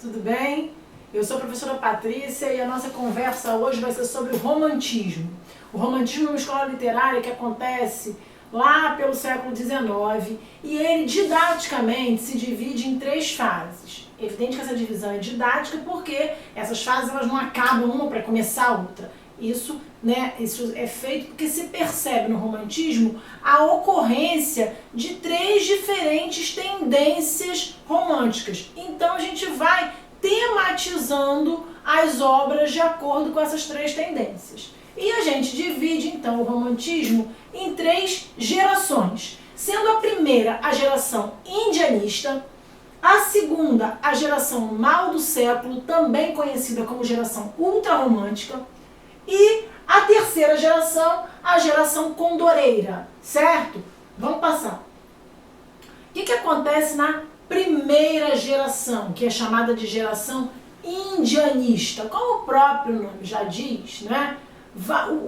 tudo bem? Eu sou a professora Patrícia e a nossa conversa hoje vai ser sobre o romantismo. O romantismo é uma escola literária que acontece lá pelo século XIX e ele didaticamente se divide em 3 fases. É evidente que essa divisão é didática porque essas fases elas não acabam uma para começar a outra. Isso é feito porque se percebe no romantismo a ocorrência de 3 diferentes tendências românticas. Então a gente vai tematizando as obras de acordo com essas 3 tendências. E a gente divide então o romantismo em 3 gerações, sendo a primeira a geração indianista, a segunda a geração mal do século, também conhecida como geração ultrarromântica, e a terceira geração, a geração condoreira, certo? Vamos passar. O que acontece na primeira geração, que é chamada de geração indianista? Como o próprio nome já diz, né?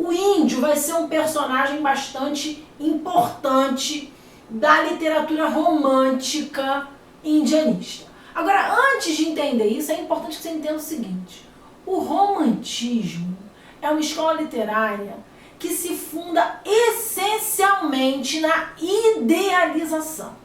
O índio vai ser um personagem bastante importante da literatura romântica indianista. Agora, antes de entender isso, é importante que você entenda o seguinte: o romantismo é uma escola literária que se funda essencialmente na idealização.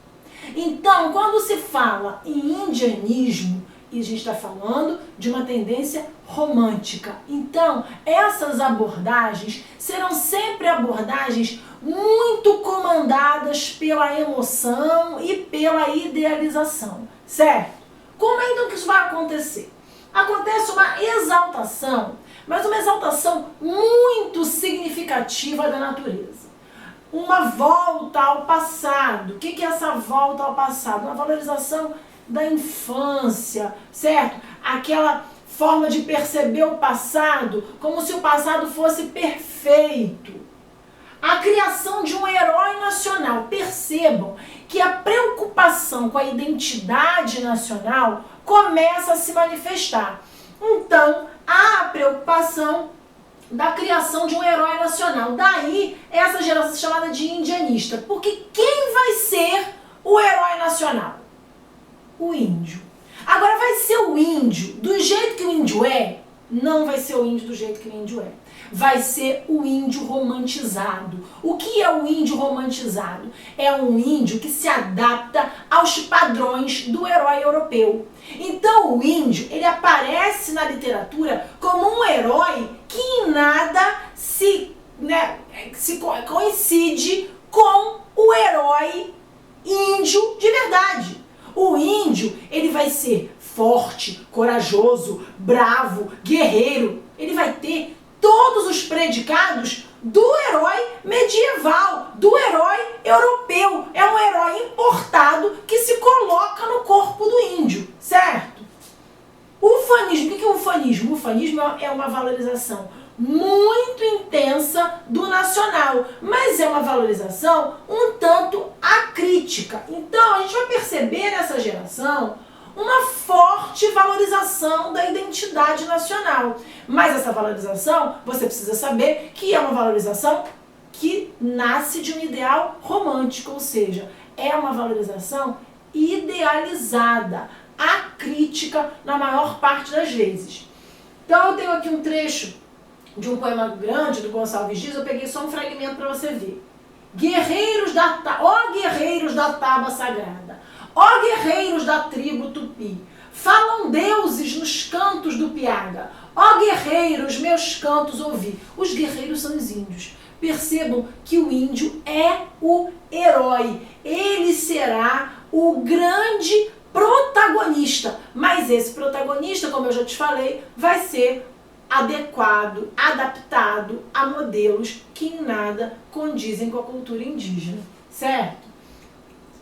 Então, quando se fala em indianismo, e a gente está falando de uma tendência romântica. Então, essas abordagens serão sempre abordagens muito comandadas pela emoção e pela idealização, certo? Como é então que isso vai acontecer? Acontece uma exaltação, mas uma exaltação muito significativa da natureza. Uma volta ao passado. O que é essa volta ao passado? Uma valorização da infância, certo? Aquela forma de perceber o passado como se o passado fosse perfeito. A criação de um herói nacional. Percebam que a preocupação com a identidade nacional começa a se manifestar. Então, há a preocupação da criação de um herói nacional. Daí, essa geração chamada de indianista. Porque quem vai ser o herói nacional? O índio. Agora, vai ser o índio do jeito que o índio é? Não vai ser o índio do jeito que o índio é. Vai ser o índio romantizado. O que é o índio romantizado? É um índio que se adapta aos padrões do herói europeu. Então o índio, ele aparece na literatura como um herói que em nada se coincide com o herói índio de verdade. O índio, ele vai ser forte, corajoso, bravo, guerreiro. Ele vai ter todos os predicados do herói medieval, do herói europeu. É um herói importado que se coloca no corpo do índio, certo? Ufanismo, o que é o ufanismo? O ufanismo é uma valorização muito intensa do nacional, mas é uma valorização um tanto acrítica. Então a gente vai perceber nessa geração uma forte valorização da identidade nacional. Mas essa valorização, você precisa saber que é uma valorização que nasce de um ideal romântico, ou seja, é uma valorização idealizada, acrítica na maior parte das vezes. Então eu tenho aqui um trecho de um poema grande do Gonçalves Dias, eu peguei só um fragmento para você ver. Ó guerreiros da tábua sagrada, ó guerreiros da tribo Tupi, falam deuses nos cantos do Piaga, ó guerreiros, meus cantos ouvi. Os guerreiros são os índios. Percebam que o índio é o herói, ele será o grande protagonista, mas esse protagonista, como eu já te falei, vai ser adequado, adaptado a modelos que em nada condizem com a cultura indígena, certo?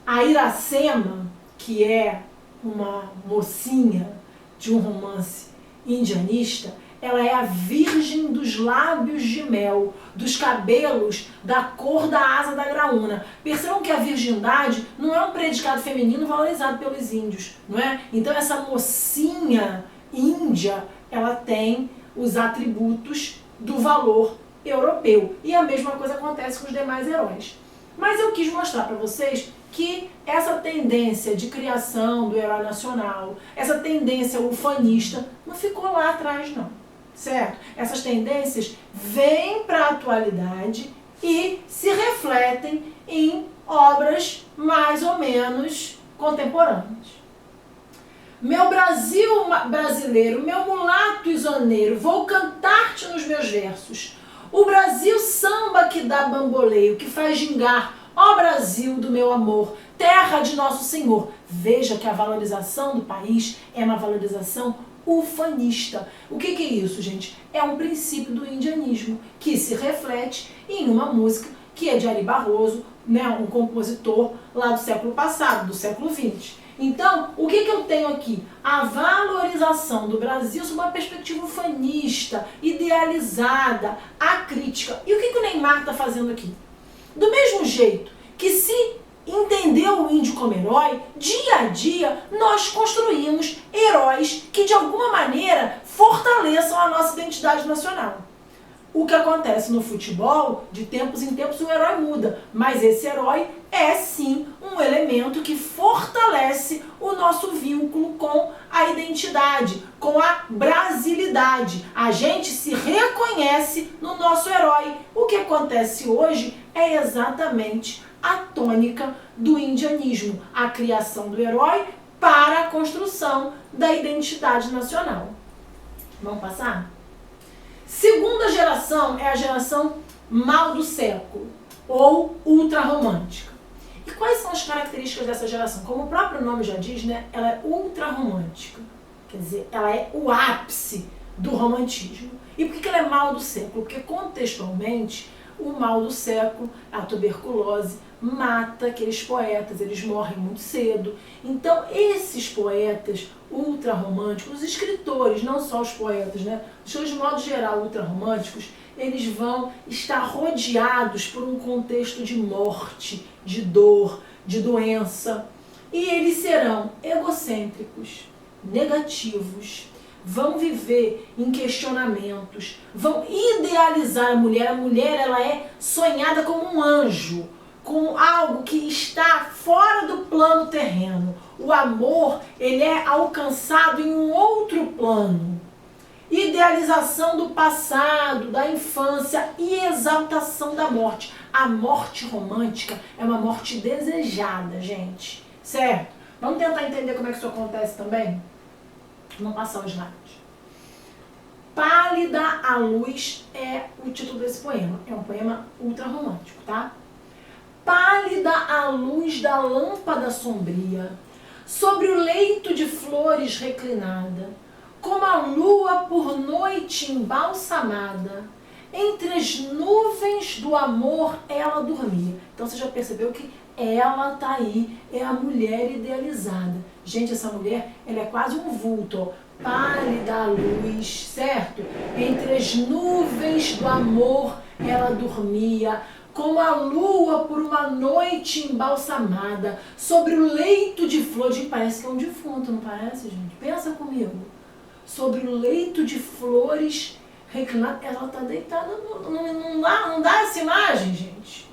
A Iracema, que é uma mocinha de um romance indianista, ela é a virgem dos lábios de mel, dos cabelos da cor da asa da graúna. Percebam que a virgindade não é um predicado feminino valorizado pelos índios, não é? Então essa mocinha índia, ela tem os atributos do valor europeu. E a mesma coisa acontece com os demais heróis. Mas eu quis mostrar para vocês que essa tendência de criação do herói nacional, essa tendência ufanista, não ficou lá atrás não, certo? Essas tendências vêm para a atualidade e se refletem em obras mais ou menos contemporâneas. Meu Brasil brasileiro, meu mulato isoneiro, vou cantar-te nos meus versos. O Brasil samba que dá bamboleio, que faz gingar, ó Brasil do meu amor, terra de nosso Senhor. Veja que a valorização do país é uma valorização ufanista. O que é isso, gente? É um princípio do indianismo, que se reflete em uma música que é de Ari Barroso, né, um compositor lá do século passado, do século XX. Então, o que eu tenho aqui? A valorização do Brasil sob uma perspectiva ufanista, idealizada, acrítica. E o que o Neymar está fazendo aqui? Do mesmo jeito que se entendeu o índio como herói, dia a dia nós construímos heróis que de alguma maneira fortaleçam a nossa identidade nacional. O que acontece no futebol, de tempos em tempos o herói muda, mas esse herói é sim um elemento que fortalece o nosso vínculo com a identidade, com a brasilidade. A gente se reconhece no nosso herói. O que acontece hoje é exatamente a tônica do indianismo, a criação do herói para a construção da identidade nacional. Vamos passar? Segunda geração é a geração mal do século, ou ultrarromântica. E quais são as características dessa geração? Como o próprio nome já diz, né, ela é ultrarromântica. Quer dizer, ela é o ápice do romantismo. E por que ela é mal do século? Porque contextualmente, o mal do século, a tuberculose, mata aqueles poetas, eles morrem muito cedo. Então, esses poetas ultrarromânticos, os escritores, não só os poetas, né? Os de modo geral ultrarromânticos, eles vão estar rodeados por um contexto de morte, de dor, de doença. E eles serão egocêntricos, negativos, vão viver em questionamentos, vão idealizar a mulher. A mulher, ela é sonhada como um anjo, como algo que está fora do plano terreno. O amor, ele é alcançado em um outro plano. Idealização do passado, da infância e exaltação da morte. A morte romântica é uma morte desejada, gente. Certo? Vamos tentar entender como é que isso acontece também? Vamos passar o slide. Pálida a luz é o título desse poema. É um poema ultrarromântico, tá? Pálida a luz da lâmpada sombria, sobre o leito de flores reclinada, como a lua por noite embalsamada, entre as nuvens do amor ela dormia. Então você já percebeu que ela tá aí, é a mulher idealizada. Gente, essa mulher, ela é quase um vulto, ó. Pálida a luz, certo? Entre as nuvens do amor ela dormia, como a lua por uma noite embalsamada, sobre o leito de flores. Parece que é um defunto, não parece, gente? Pensa comigo. Sobre o leito de flores reclinado, ela está deitada, não dá essa imagem, gente.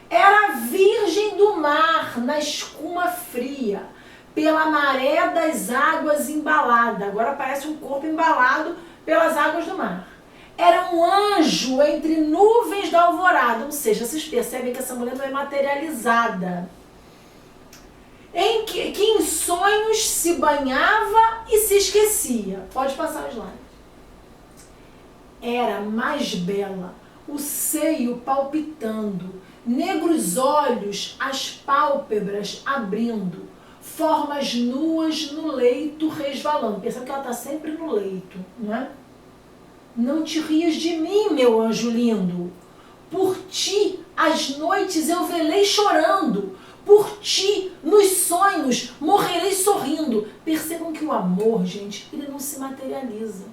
Era a virgem do mar, na escuma fria, pela maré das águas embalada. Agora parece um corpo embalado pelas águas do mar. Era um anjo entre nuvens da alvorada, ou seja, vocês percebem que essa mulher não é materializada. Que em sonhos se banhava e se esquecia. Pode passar o slide. Era mais bela, o seio palpitando, negros olhos, as pálpebras abrindo, formas nuas no leito resvalando. Pensa que ela está sempre no leito, não é? Não te rias de mim, meu anjo lindo. Por ti, as noites eu velei chorando. Por ti, nos sonhos, morrerei sorrindo. Percebam que o amor, gente, ele não se materializa.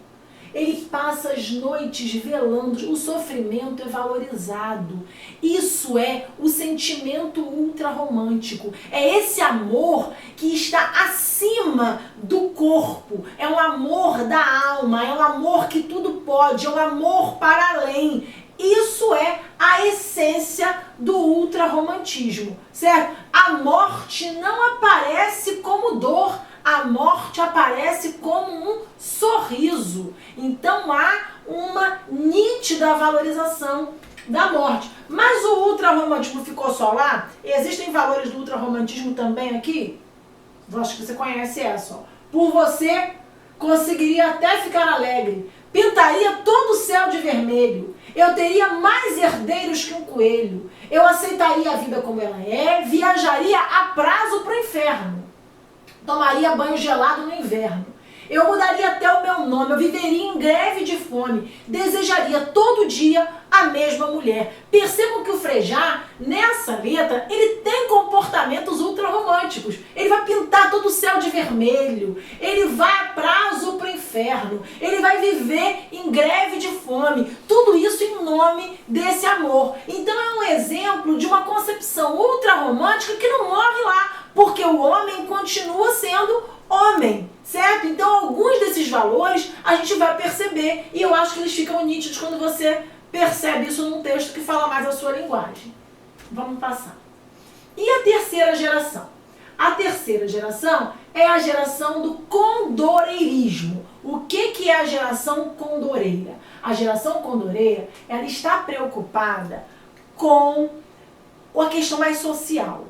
Ele passa as noites velando, o sofrimento é valorizado. Isso é o sentimento ultrarromântico. É esse amor que está acima do corpo. É um amor da alma, é um amor que tudo pode, é um amor para além. Isso é a essência do ultrarromantismo, certo? A morte não aparece como dor, a morte aparece como um sorriso. Então há uma nítida valorização da morte. Mas o ultrarromantismo ficou só lá? Existem valores do ultrarromantismo também aqui? Eu acho que você conhece essa. Ó. Por você, conseguiria até ficar alegre. Pintaria todo o céu de vermelho. Eu teria mais herdeiros que um coelho. Eu aceitaria a vida como ela é. Viajaria a prazo para o inferno. Tomaria banho gelado no inverno. Eu mudaria até o meu nome, eu viveria em greve de fome, desejaria todo dia a mesma mulher. Percebam que o Frejá, nessa letra, ele tem comportamentos ultrarromânticos. Ele vai pintar todo o céu de vermelho, ele vai a prazo para o inferno, ele vai viver em greve de fome. Tudo isso em nome desse amor. Então é um exemplo de uma concepção ultrarromântica que não morre lá, porque o homem continua sendo homem, certo? Então alguns desses valores a gente vai perceber e eu acho que eles ficam nítidos quando você percebe isso num texto que fala mais a sua linguagem. Vamos passar. E a terceira geração? A terceira geração é a geração do condoreirismo. O que é a geração condoreira? A geração condoreira, ela está preocupada com a questão mais social.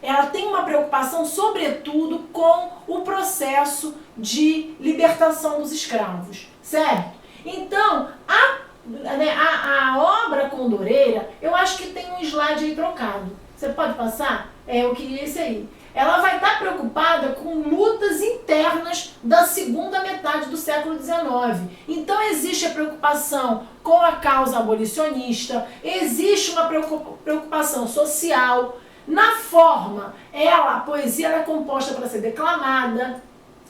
Ela tem uma preocupação, sobretudo, com o processo de libertação dos escravos, certo? Então, a obra condoreira, eu acho que tem um slide aí trocado. Você pode passar? Eu queria esse aí. Ela vai estar preocupada com lutas internas da segunda metade do século XIX. Então existe a preocupação com a causa abolicionista, existe uma preocupação social. Na forma, a poesia é composta para ser declamada,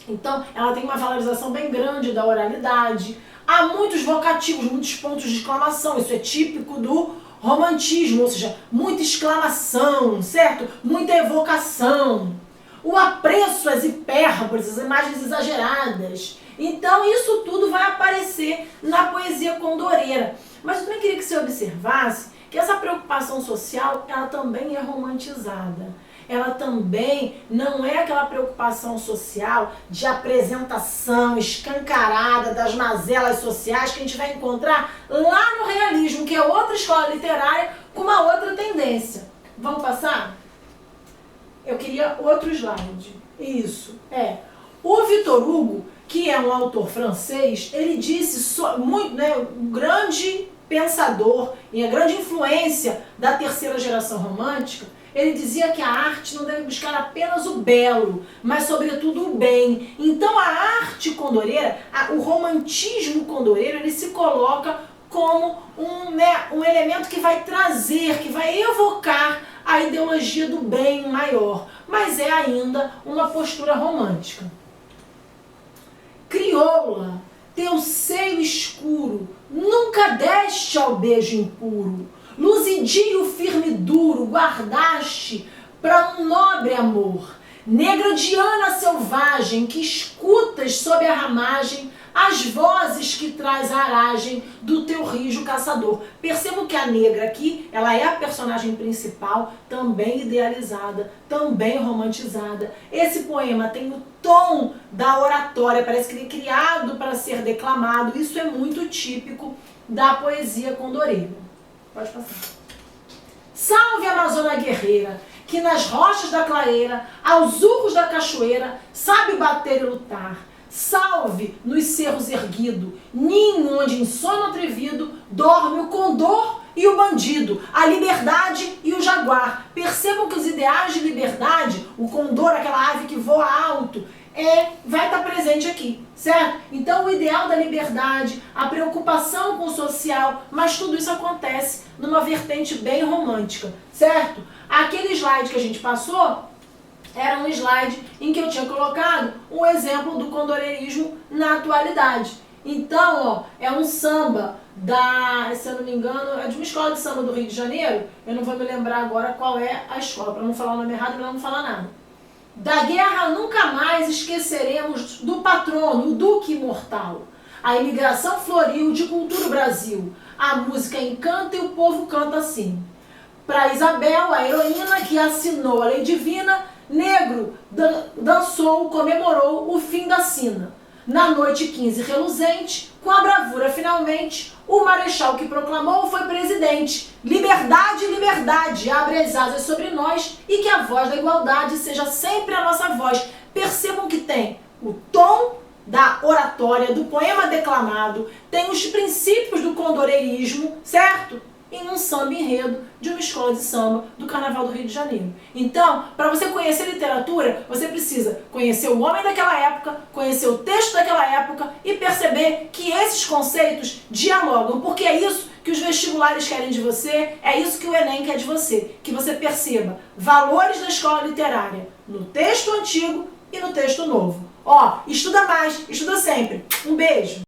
então ela tem uma valorização bem grande da oralidade. Há muitos vocativos, muitos pontos de exclamação, isso é típico do romantismo, ou seja, muita exclamação, certo? Muita evocação. O apreço às hipérboles, as imagens exageradas. Então isso tudo vai aparecer na poesia condoreira. Mas eu também queria que você observasse que essa preocupação social, ela também é romantizada. Ela também não é aquela preocupação social de apresentação escancarada das mazelas sociais que a gente vai encontrar lá no realismo, que é outra escola literária com uma outra tendência. Vamos passar? Eu queria outro slide. Isso, O Victor Hugo, que é um autor francês, ele disse, um grande pensador e a grande influência da terceira geração romântica, ele dizia que a arte não deve buscar apenas o belo, mas sobretudo o bem. Então a arte condoreira, o romantismo condoreiro, ele se coloca como um elemento que vai trazer, que vai evocar a ideologia do bem maior, mas é ainda uma postura romântica. Crioula, teu seio escuro, nunca deste ao beijo impuro, luzidio firme e duro guardaste para um nobre amor. Negra Diana selvagem, que escutas sob a ramagem as vozes que traz a aragem do teu rijo caçador. Percebam que a negra aqui, ela é a personagem principal, também idealizada, também romantizada. Esse poema tem o tom da oratória, parece que ele é criado para ser declamado. Isso é muito típico da poesia condoreira. Pode passar. Salve a Amazônia guerreira, que nas rochas da clareira, aos urros da cachoeira, sabe bater e lutar. Salve nos cerros erguido, ninho onde em sono atrevido dorme o condor e o bandido, a liberdade e o jaguar. Percebam que os ideais de liberdade, o condor, aquela ave que voa alto, vai estar presente aqui, certo? Então o ideal da liberdade, a preocupação com o social, mas tudo isso acontece numa vertente bem romântica, certo? Aquele slide que a gente passou era um slide em que eu tinha colocado um exemplo do condoreirismo na atualidade. Então, é um samba se eu não me engano, é de uma escola de samba do Rio de Janeiro. Eu não vou me lembrar agora qual é a escola, para não falar o nome errado e não falar nada. Da guerra nunca mais esqueceremos do patrono, o duque imortal. A imigração floriu de cultura o Brasil. A música encanta e o povo canta assim. Para Isabel, a heroína que assinou a lei divina, negro dançou, comemorou o fim da sina. Na noite 15 reluzente, com a bravura finalmente, o marechal que proclamou foi presidente. Liberdade, liberdade, abre as asas sobre nós e que a voz da igualdade seja sempre a nossa voz. Percebam que tem o tom da oratória, do poema declamado, tem os princípios do condoreirismo, certo? Em um samba enredo de uma escola de samba do Carnaval do Rio de Janeiro. Então, para você conhecer literatura, você precisa conhecer o homem daquela época, conhecer o texto daquela época e perceber que esses conceitos dialogam, porque é isso que os vestibulares querem de você, é isso que o Enem quer de você, que você perceba valores da escola literária no texto antigo e no texto novo. Ó, estuda mais, estuda sempre. Um beijo!